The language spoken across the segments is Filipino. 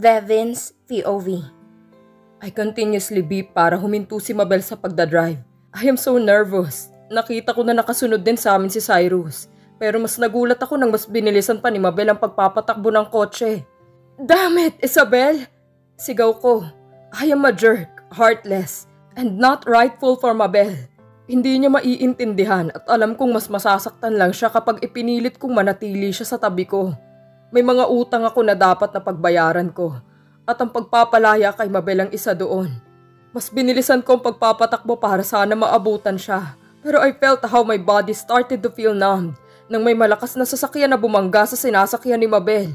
Devin's POV. I continuously beep para huminto si Mabel sa pagdadrive. I am so nervous. Nakita ko na nakasunod din sa amin si Cyrus. Pero mas nagulat ako nang mas binilisan pa ni Mabel ang pagpapatakbo ng kotse. Damn it, Isabel! Sigaw ko. I am a jerk, heartless, and not rightful for Mabel. Hindi niya maiintindihan at alam kong mas masasaktan lang siya kapag ipinilit kong manatili siya sa tabi ko. May mga utang ako na dapat na pagbayaran ko at ang pagpapalaya kay Mabel ang isa doon. Mas binilisan ko ang pagpapatakbo para sana maabutan siya. Pero I felt how my body started to feel numbed nang may malakas na sasakyan na bumangga sa sinasakyan ni Mabel.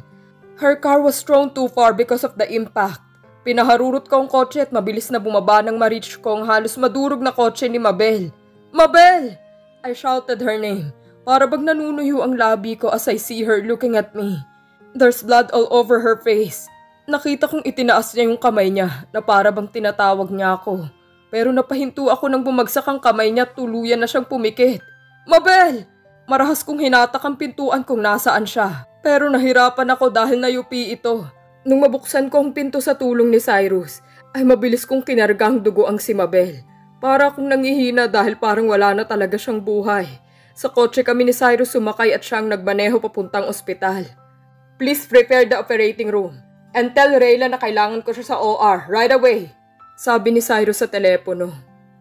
Her car was thrown too far because of the impact. Pinaharurot ko ang kotse at mabilis na bumaba nang ma-reach ko ang halos madurog na kotse ni Mabel. Mabel! I shouted her name. Para bang nanunuyo ang labi ko as I see her looking at me. There's blood all over her face. Nakita kong itinaas niya yung kamay niya na para bang tinatawag niya ako. Pero napahinto ako nang bumagsak ang kamay niya at tuluyan na siyang pumikit. Mabel! Marahas kong hinatak ang pintuan kung nasaan siya. Pero nahirapan ako dahil nayupi ito. Nung mabuksan ko ang pinto sa tulong ni Cyrus, ay mabilis kong kinargang dugo ang si Mabel. Para akong nangihina dahil parang wala na talaga siyang buhay. Sa kotse kami ni Cyrus sumakay at siyang nagmaneho papuntang ospital. Please prepare the operating room. And tell Rayla na kailangan ko siya sa OR right away. Sabi ni Cyrus sa telepono.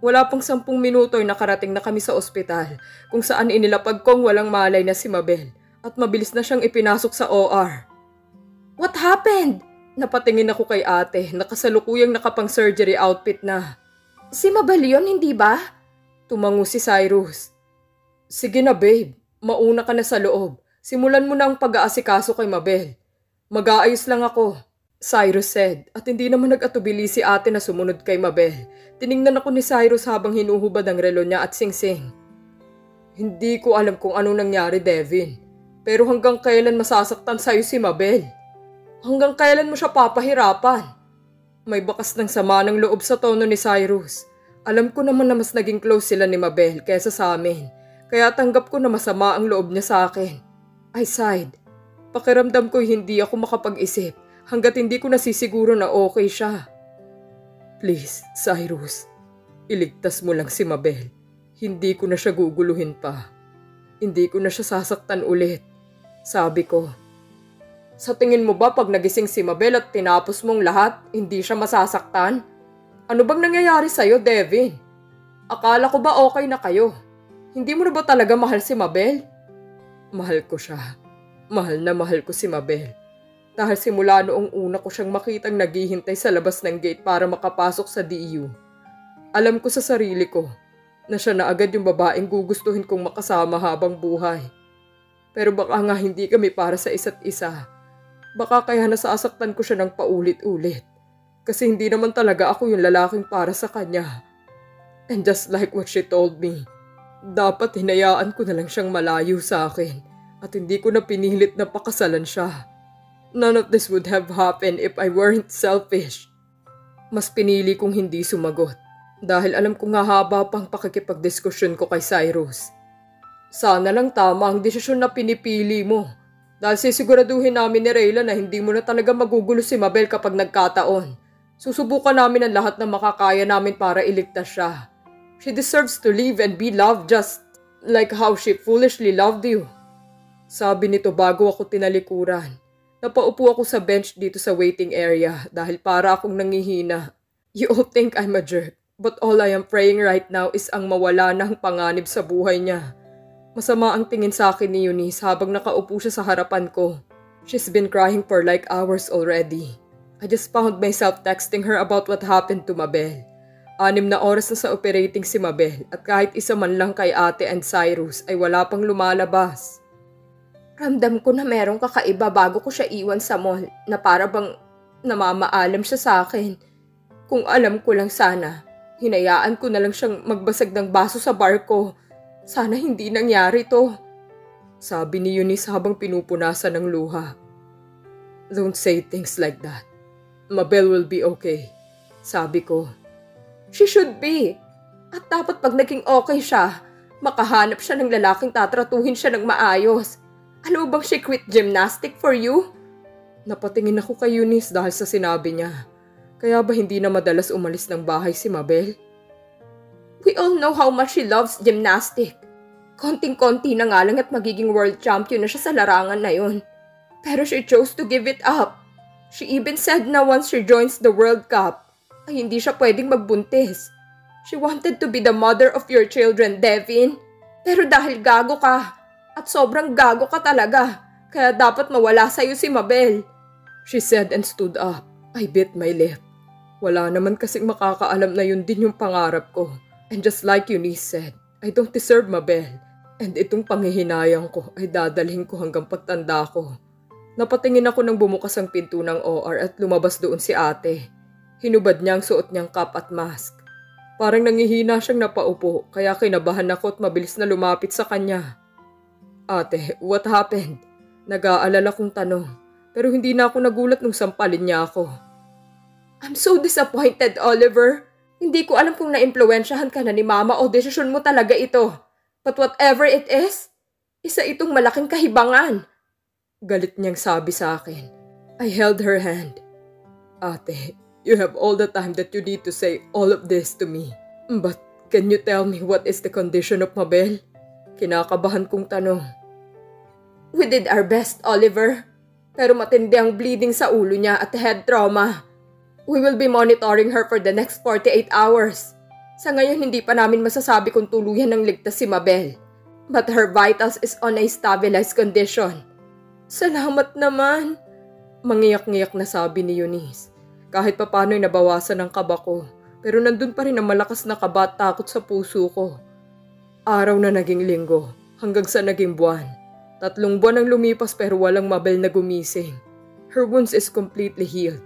Wala pang 10 minuto ay nakarating na kami sa ospital kung saan inilapag kong walang malay na si Mabel at mabilis na siyang ipinasok sa OR. What happened? Napatingin ako kay ate na kasalukuyang nakapang surgery outfit na. Si Mabel yun, hindi ba? Tumango si Cyrus. Sige na babe, mauna ka na sa loob. Simulan mo na ang pag-aasikaso kay Mabel. Mag-aayos lang ako, Cyrus said, at hindi naman nag-atubili si ate na sumunod kay Mabel. Tiningnan ako ni Cyrus habang hinuhubad ang relo niya at singsing. Hindi ko alam kung anong nangyari, Devin. Pero hanggang kailan masasaktan sa'yo si Mabel? Hanggang kailan mo siya papahirapan? May bakas ng sama ng loob sa tono ni Cyrus. Alam ko naman na mas naging close sila ni Mabel kaysa sa amin. Kaya tanggap ko na masama ang loob niya sa akin. I sighed. Pakiramdam ko hindi ako makapag-isip hanggat hindi ko nasisiguro na okay siya. Please, Cyrus, iligtas mo lang si Mabel. Hindi ko na siya guguluhin pa. Hindi ko na siya sasaktan ulit. Sabi ko. Sa tingin mo ba pag nagising si Mabel at tinapos mong lahat, hindi siya masasaktan? Ano bang nangyayari sa'yo, Devin? Akala ko ba okay na kayo? Hindi mo na ba talaga mahal si Mabel? Mahal ko siya. Mahal na mahal ko si Mabel. Dahil simula noong una ko siyang makitang naghihintay sa labas ng gate para makapasok sa DU. Alam ko sa sarili ko na siya na agad yung babaeng gugustuhin kong makasama habang buhay. Pero baka nga hindi kami para sa isa't isa. Baka kaya nasasaktan ko siya ng paulit-ulit. Kasi hindi naman talaga ako yung lalaking para sa kanya. And just like what she told me, dapat hinayaan ko na lang siyang malayo sa akin at hindi ko na pinilit na pakasalan siya. None of this would have happened if I weren't selfish. Mas pinili kong hindi sumagot dahil alam kong hahaba pang pakikipagdiskusyon ko kay Cyrus. Sana lang tama ang desisyon na pinipili mo dahil sisiguraduhin namin ni Rayla na hindi mo na talaga magugulo si Mabel kapag nagkataon. Susubukan namin ang lahat na makakaya namin para iligtas siya. She deserves to live and be loved just like how she foolishly loved you. Sabi nito bago ako tinalikuran. Napaupo ako sa bench dito sa waiting area dahil para akong nangihina. You all think I'm a jerk, but all I am praying right now is ang mawala na ang panganib sa buhay niya. Masama ang tingin sa akin ni Eunice habang nakaupo siya sa harapan ko. She's been crying for like hours already. I just found myself texting her about what happened to Mabel. 6 na oras na sa operating si Mabel at kahit isa man lang kay ate and Cyrus ay wala pang lumalabas. Ramdam ko na merong kakaiba bago ko siya iwan sa mall na para bang namamaalam siya sa akin. Kung alam ko lang sana, hinayaan ko na lang siyang magbasag ng baso sa bar ko. Sana hindi nangyari to. Sabi ni Eunice habang pinupunasan ng luha. Don't say things like that. Mabel will be okay. Sabi ko. She should be. At dapat pag naging okay siya, makahanap siya ng lalaking tatratuhin siya ng maayos. Ano bang she quit gymnastic for you? Napatingin ako kay Eunice dahil sa sinabi niya. Kaya ba hindi na madalas umalis ng bahay si Mabel? We all know how much she loves gymnastic. Konting-konti na nga lang at magiging world champion na siya sa larangan na yun. Pero she chose to give it up. She even said na once she joins the World Cup, ay hindi siya pwedeng magbuntis. She wanted to be the mother of your children, Devin. Pero dahil gago ka, at sobrang gago ka talaga, kaya dapat mawala sa'yo si Mabel. She said and stood up. I bit my lip. Wala naman kasing makakaalam na yun din yung pangarap ko. And just like Eunice said, I don't deserve Mabel. And itong panghihinayang ko ay dadalhin ko hanggang pagtanda ko. Napatingin ako nang bumukas ang pinto ng OR at lumabas doon si ate. Hinubad niya ang suot niyang cap at mask. Parang nangihina siyang napaupo kaya kinabahan ako at mabilis na lumapit sa kanya. Ate, what happened? Nag-aalala kong tanong. Pero hindi na ako nagulat nung sampalin niya ako. I'm so disappointed, Oliver. Hindi ko alam kung naimpluwensyahan ka na ni Mama o desisyon mo talaga ito. But whatever it is, isa itong malaking kahibangan. Galit niyang sabi sa akin. I held her hand. Ate, you have all the time that you need to say all of this to me. But can you tell me what is the condition of Mabel? Kinakabahan kong tanong. We did our best, Oliver. Pero matindi ang bleeding sa ulo niya at head trauma. We will be monitoring her for the next 48 hours. Sa ngayon, hindi pa namin masasabi kung tuluyan ng ligtas si Mabel. But her vitals is on a stabilized condition. Salamat naman. Mangiyak-ngiyak na sabi ni Eunice. Kahit papano'y nabawasan ang kaba ko. Pero nandun pa rin ang malakas na kaba at takot sa puso ko. Araw na naging linggo, hanggang sa naging buwan. 3 buwan ang lumipas pero walang Mabel na gumising. Her wounds is completely healed.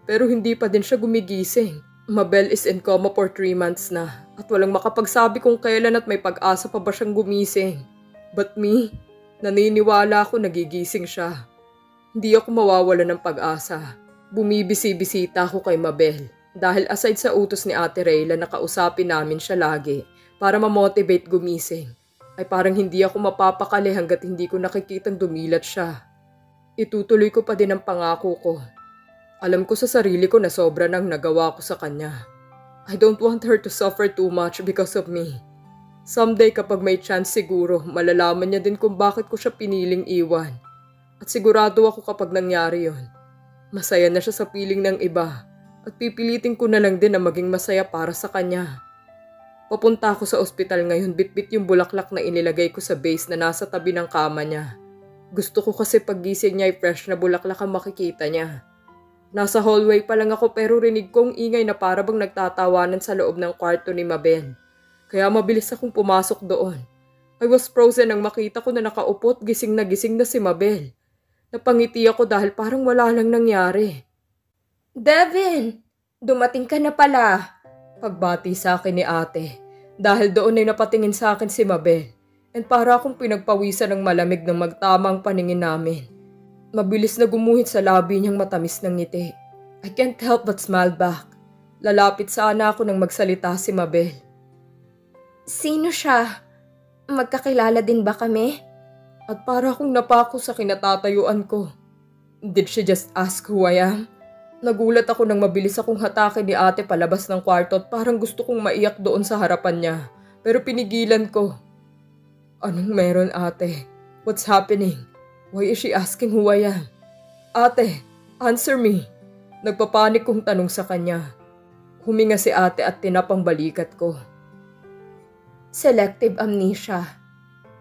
Pero hindi pa din siya gumigising. Mabel is in coma for 3 months na at walang makapagsabi kung kailan at may pag-asa pa ba siyang gumising. But me, naniniwala ako nagigising siya. Hindi ako mawawala ng pag-asa. Bumibisi-bisita ako kay Mabel dahil aside sa utos ni Ate Rayla na kausapin namin siya lagi para ma-motivate gumising, ay parang hindi ako mapapakali hanggat hindi ko nakikitang dumilat siya. Itutuloy ko pa din ang pangako ko. Alam ko sa sarili ko na sobra nang nagawa ko sa kanya. I don't want her to suffer too much because of me. Someday kapag may chance siguro, malalaman niya din kung bakit ko siya piniling iwan. At sigurado ako kapag nangyari yon, masaya na siya sa piling ng iba at pipilitin ko na lang din na maging masaya para sa kanya. Papunta ako sa ospital ngayon, bitbit yung bulaklak na inilagay ko sa base na nasa tabi ng kama niya. Gusto ko kasi paggising niya ay fresh na bulaklak ang makikita niya. Nasa hallway pa lang ako pero rinig kong ingay na para bang nagtatawanan sa loob ng kwarto ni Mabel. Kaya mabilis akong pumasok doon. I was frozen nang makita ko na nakaupo at gising na si Mabel. Napangiti ako dahil parang wala lang nangyari. Devin! Dumating ka na pala! Pagbati sa akin ni ate. Dahil doon ay napatingin sa akin si Mabel. And para akong pinagpawisan ng malamig ng magtamang paningin namin. Mabilis na gumuhit sa labi niyang matamis ng ngiti. I can't help but smile back. Lalapit sana ako nang magsalita si Mabel. Sino siya? Magkakilala din ba kami? At para akong napako sa kinatatayuan ko. Did she just ask who I am? Nagulat ako nang mabilis akong hatakin ni ate palabas ng kwarto at parang gusto kong maiyak doon sa harapan niya. Pero pinigilan ko. Anong meron ate? What's happening? Why is she asking who I am? Ate, answer me. Nagpapanik kong tanong sa kanya. Huminga si ate at tinapang balikat ko. Selective amnesia,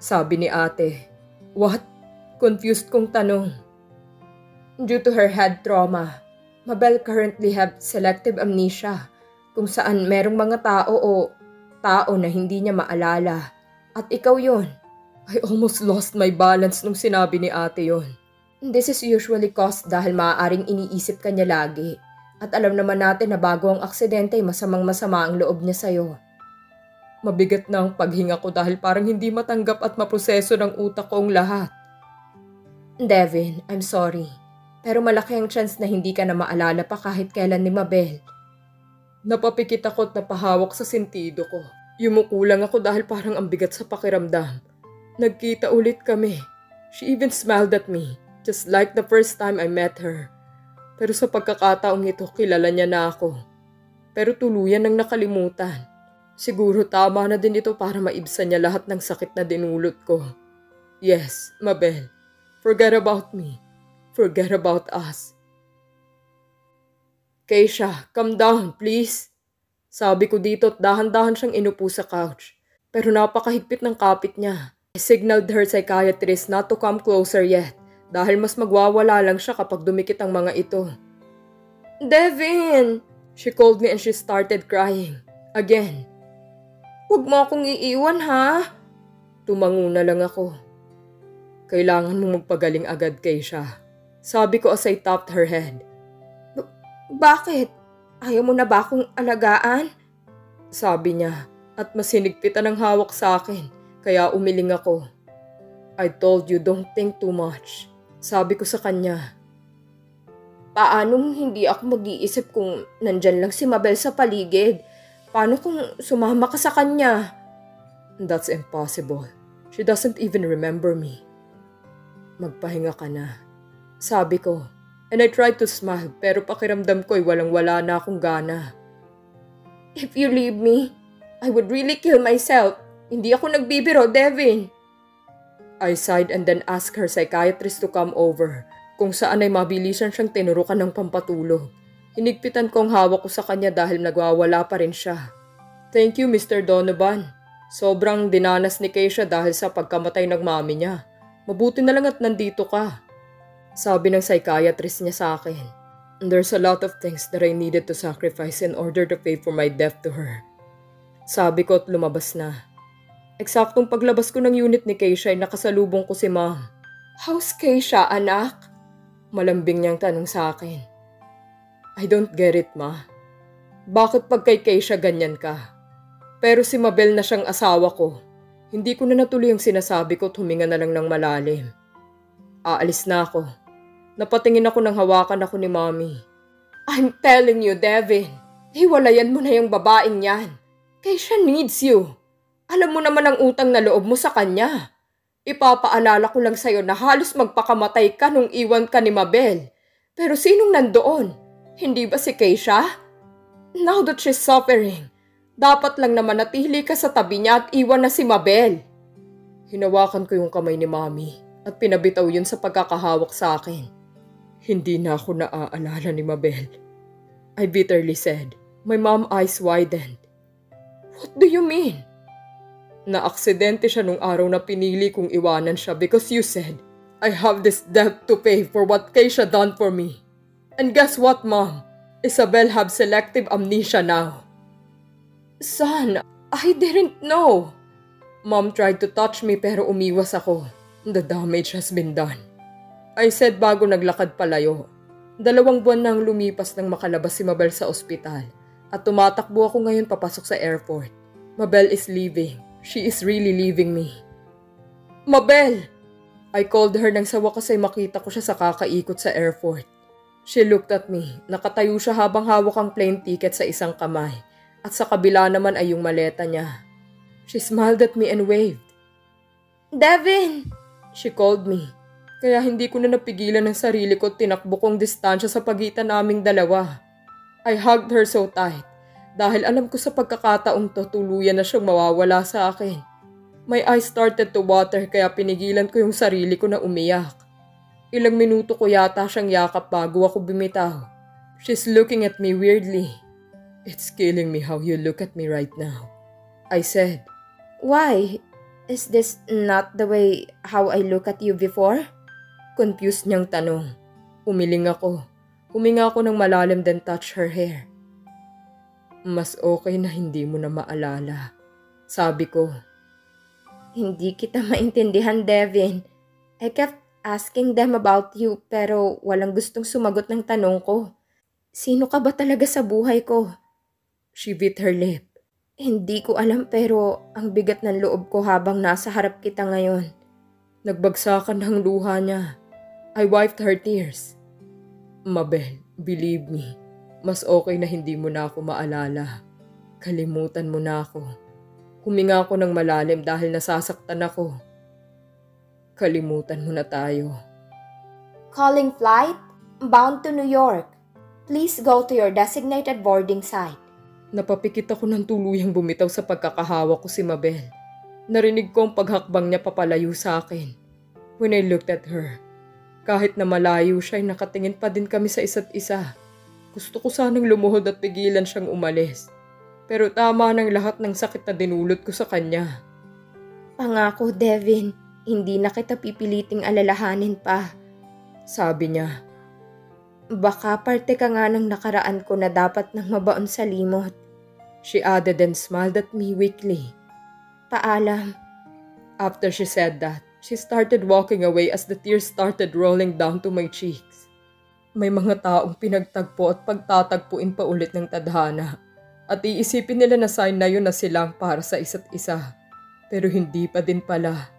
sabi ni ate. What? Confused kong tanong. Due to her head trauma, Mabel currently have selective amnesia kung saan merong mga tao na hindi niya maalala. At ikaw yon. I almost lost my balance nung sinabi ni ate yon. This is usually caused dahil maaaring iniisip ka niya lagi. At alam naman natin na bago ang aksidente ay masamang-masama ang loob niya sa'yo. Mabigat na ang paghinga ko dahil parang hindi matanggap at maproseso ng utak ko ang lahat. Devin, I'm sorry. Pero malaki ang chance na hindi ka na maalala pa kahit kailan ni Mabel. Napapikit ako at napahawak sa sentido ko. Yumukulang ako dahil parang ang bigat sa pakiramdam. Nagkita ulit kami. She even smiled at me. Just like the first time I met her. Pero sa pagkakataong ito, kilala niya na ako. Pero tuluyan nang nakalimutan. Siguro tama na din ito para maibsan niya lahat ng sakit na dinulot ko. Yes, Mabel. Forget about me. Forget about us. Keisha, calm down, please. Sabi ko dito at dahan-dahan siyang inupo sa couch. Pero napakahigpit ng kapit niya. I signaled her psychiatrist not to come closer yet dahil mas magwawala lang siya kapag dumikit ang mga ito. Devin! She called me and she started crying. Again. Huwag mo akong iiwan ha? Tumango na lang ako. Kailangan mong magpagaling agad, Keisha. Sabi ko as I tapped her head. Bakit? Ayaw mo na ba akong alagaan? Sabi niya at mas hinigpitan ang hawak sa akin kaya umiling ako. I told you don't think too much. Sabi ko sa kanya. Paanong hindi ako mag-iisip kung nandyan lang si Mabel sa paligid? Paano kung sumama ka sa kanya? That's impossible. She doesn't even remember me. Magpahinga ka na. Sabi ko. And I tried to smile pero pakiramdam ko'y walang-wala na akong gana. If you leave me, I would really kill myself. Hindi ako nagbibiro, Devin. I sighed and then asked her psychiatrist to come over. Kung saan ay mabilisan siyang tinurukan ng pampatulog. Hinigpitan ko ang hawak ko sa kanya dahil nagwawala pa rin siya. Thank you, Mr. Donovan. Sobrang dinanas ni Keisha dahil sa pagkamatay ng mami niya. Mabuti na lang at nandito ka. Sabi ng psychiatrist niya sa akin. There's a lot of things that I needed to sacrifice in order to pay for my debt to her. Sabi ko at lumabas na. Eksaktong paglabas ko ng unit ni Keisha ay nakasalubong ko si Ma'am. How's Keisha, anak? Malambing niyang tanong sa akin. I don't get it, Ma. Bakit pag kay Keisha ganyan ka? Pero si Mabel na siyang asawa ko. Hindi ko na natuloy ang sinasabi ko at huminga na lang ng malalim. Aalis na ako. Napatingin ako ng hawakan ako ni Mommy. I'm telling you, Devin. Hiwalayan mo na yung babaeng yan. Keisha needs you. Alam mo naman ang utang na loob mo sa kanya. Ipapaalala ko lang sa'yo na halos magpakamatay ka nung iwan ka ni Mabel. Pero sinong nandoon? Hindi ba si Keisha? Now that she's suffering, dapat lang naman natili ka sa tabi niya at iwan na si Mabel. Hinawakan ko yung kamay ni Mommy at pinabitaw yun sa pagkakahawak sa akin. Hindi na ako naaalala ni Mabel. I bitterly said. My mom eyes widened. What do you mean? Na-aksidente siya nung araw na pinili kong iwanan siya because you said, I have this debt to pay for what Keisha done for me. And guess what, Mom? Isabel have selective amnesia now. Son, I didn't know. Mom tried to touch me pero umiwas ako. The damage has been done. I said bago naglakad palayo. 2 buwan nang lumipas nang makalabas si Mabel sa ospital at tumatakbo ako ngayon papasok sa airport. Mabel is leaving. She is really leaving me. Mabel! I called her nang sa wakas ay makita ko siya sa kakaikot sa airport. She looked at me. Nakatayo siya habang hawak ang plane ticket sa isang kamay at sa kabila naman ay yung maleta niya. She smiled at me and waved. Devin! She called me. Kaya hindi ko na napigilan ang sarili ko at tinakbo kong distansya sa pagitan naming dalawa. I hugged her so tight dahil alam ko sa pagkakataong to tuluyan na siyang mawawala sa akin. My eyes started to water kaya pinigilan ko yung sarili ko na umiyak. Ilang minuto ko yata siyang yakap bago ako bumitaw. She's looking at me weirdly. It's killing me how you look at me right now. I said. Why? Is this not the way how I look at you before? Confused niyang tanong. Umiling ako. Huminga ako ng malalim then touch her hair. Mas okay na hindi mo na maalala. Sabi ko. Hindi kita maintindihan, Devin. I kept asking them about you pero walang gustong sumagot ng tanong ko. Sino ka ba talaga sa buhay ko? She bit her lip. Hindi ko alam pero ang bigat ng loob ko habang nasa harap kita ngayon. Nagbagsakan ng luha niya. I wiped her tears. Mabel, believe me, mas okay na hindi mo na ako maalala. Kalimutan mo na ako. Huminga ako ng malalim dahil nasasaktan ako. Kalimutan mo na tayo. Calling flight, bound to New York. Please go to your designated boarding site. Napapikit ako ng tuluyang bumitaw sa pagkakahawak ko si Mabel. Narinig ko ang paghakbang niya papalayo sa akin. When I looked at her, kahit na malayo siya ay nakatingin pa din kami sa isa't isa. Gusto ko sanang lumuhod at pigilan siyang umalis. Pero tama ng lahat ng sakit na dinulot ko sa kanya. Pangako, Devin, hindi na kita pipiliting alalahanin pa. Sabi niya. Baka parte ka nga ng nakaraan ko na dapat nang mabaon sa limot. She added and smiled at me weakly. Paalam. After she said that, she started walking away as the tears started rolling down to my cheeks. May mga taong pinagtagpo at pagtatagpuin pa ulit ng tadhana. At iisipin nila na sign na yun na silang para sa isa't isa. Pero hindi pa din pala.